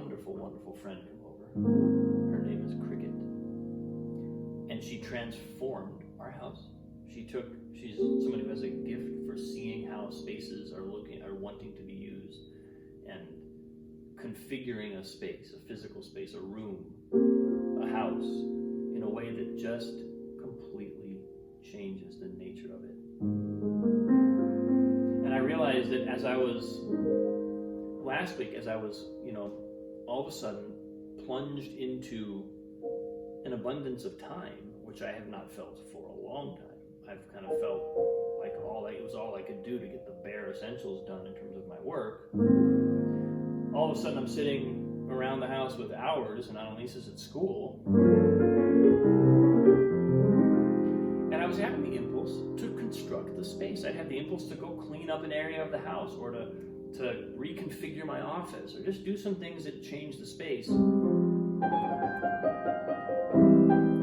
wonderful, wonderful friend come over. Her name is Cricket. And she transformed our house. She's somebody who has a gift for seeing how spaces are wanting to be used, and configuring a space, a physical space, a room, a house, in a way that just completely changes the nature of it. And I realized that last week, as I was, all of a sudden plunged into an abundance of time, which I have not felt for a long time. I've kind of felt like it was all I could do to get the bare essentials done in terms of my work. All of a sudden I'm sitting around the house with hours, and Annalise is at school. And I was having the impulse to construct the space. I'd have the impulse to go clean up an area of the house, or to reconfigure my office, or just do some things that change the space. And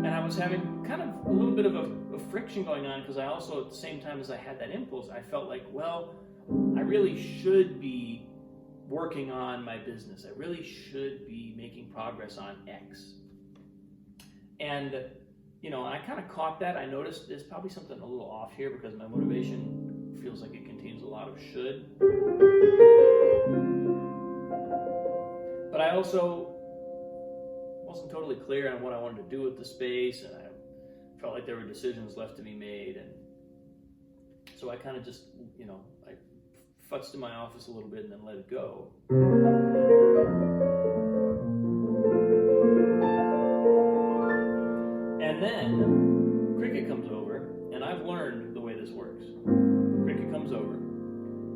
I was having kind of a little bit of a friction going on, because I also, at the same time as I had that impulse, I felt like, well, I really should be working on my business. I really should be making progress on X. And, I kind of caught that. I noticed there's probably something a little off here, because my motivation feels like it contains a lot of should. But I also wasn't totally clear on what I wanted to do with the space, and I felt like there were decisions left to be made. And so I kind of just, I futzed in my office a little bit and then let it go. And then Cricket comes over, and I've learned the way this works. Cricket comes over,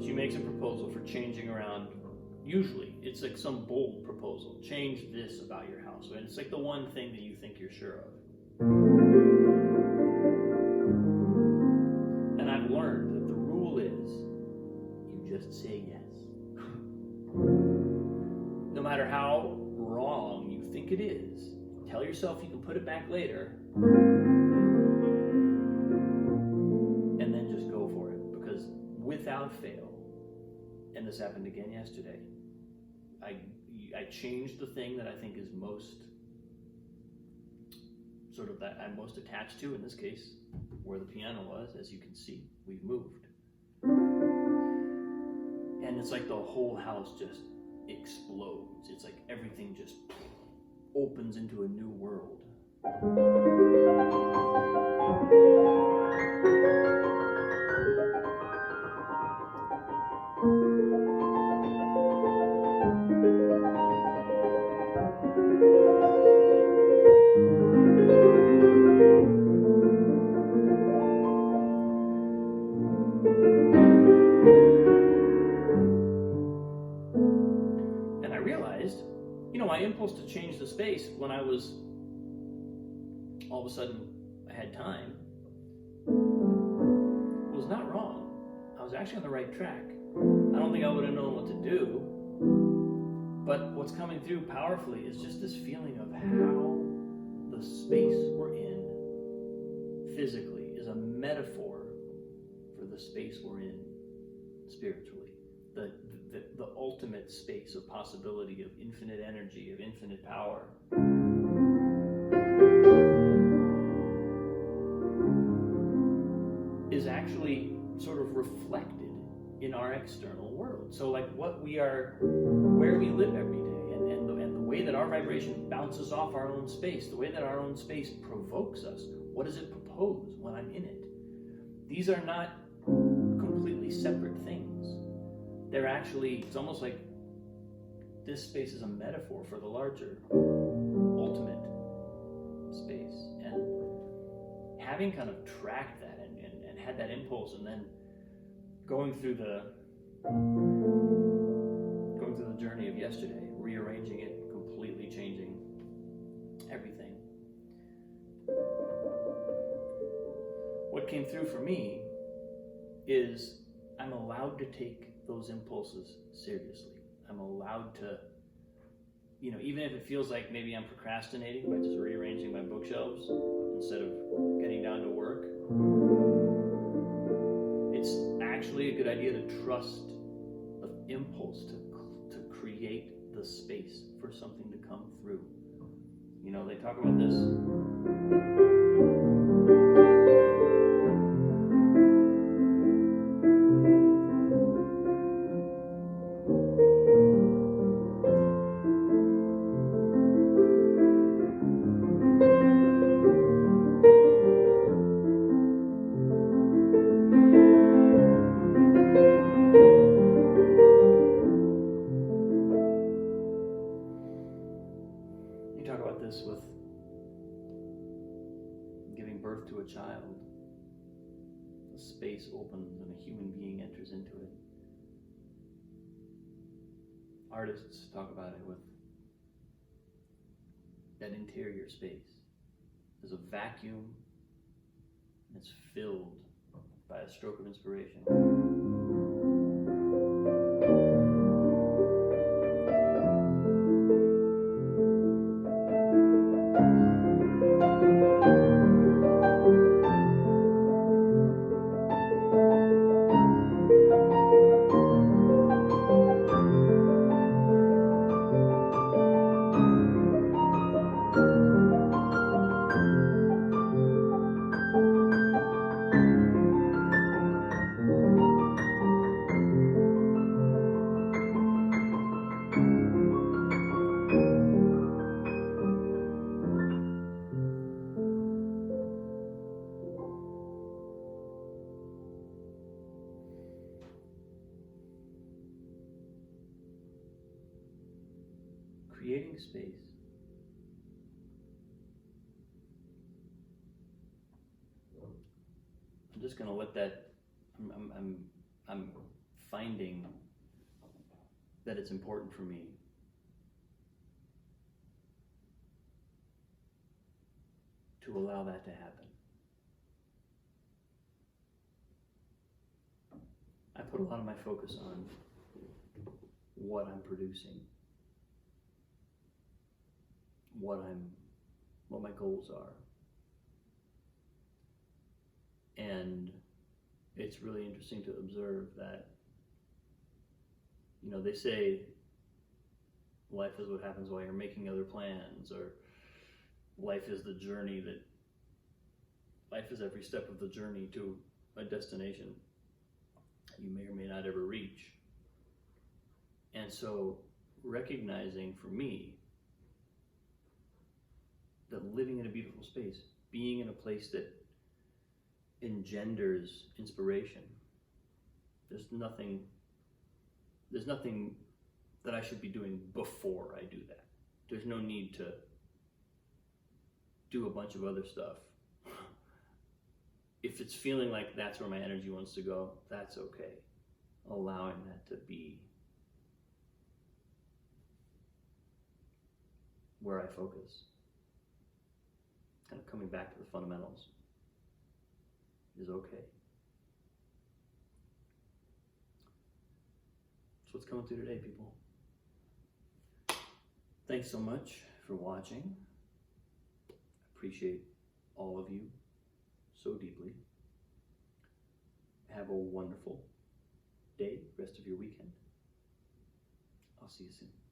she makes a proposal for changing around. Usually, it's like some bold proposal. Change this about your house. And it's like the one thing that you think you're sure of. And I've learned that the rule is, you just say yes. No matter how wrong you think it is, tell yourself you can put it back later, and then just go for it. Because without fail, and this happened again yesterday, I changed the thing that I think is most, sort of that I'm most attached to, in this case, where the piano was. As you can see, we've moved. And it's like the whole house just explodes. It's like everything just opens into a new world. My impulse to change the space when I was, all of a sudden, I had time, was not wrong. I was actually on the right track. I don't think I would have known what to do, but what's coming through powerfully is just this feeling of how the space we're in physically is a metaphor for the space we're in spiritually. The ultimate space of possibility, of infinite energy, of infinite power. Is actually sort of reflected in our external world. So like what we are, where we live every day, and the way that our vibration bounces off our own space, the way that our own space provokes us. What does it propose when I'm in it? These are not completely separate things. They're actually, it's almost like this space is a metaphor for the larger, ultimate space. And having kind of tracked that and had that impulse, and then going through the journey of yesterday, rearranging it, completely changing everything. What came through for me is I'm allowed to take those impulses seriously. I'm allowed to, even if it feels like maybe I'm procrastinating by just rearranging my bookshelves instead of getting down to work, it's actually a good idea to trust the impulse to create the space for something to come through. You know, they talk about this. You talk about this with giving birth to a child. A space opens and a human being enters into it. Artists talk about it with that interior space. There's a vacuum, and it's filled by a stroke of inspiration. Creating space. I'm just going to let that. I'm finding that it's important for me to allow that to happen. I put a lot of my focus on what I'm producing, what my goals are. And it's really interesting to observe that, you know, they say life is what happens while you're making other plans, or life is the journey life is every step of the journey to a destination you may or may not ever reach. And so recognizing for me that living in a beautiful space, being in a place that engenders inspiration, there's nothing that I should be doing before I do that. There's no need to do a bunch of other stuff. If it's feeling like that's where my energy wants to go, that's okay. Allowing that to be where I focus. Kind of coming back to the fundamentals is okay. That's what's coming through today, people. Thanks so much for watching. I appreciate all of you so deeply. Have a wonderful day, rest of your weekend. I'll see you soon.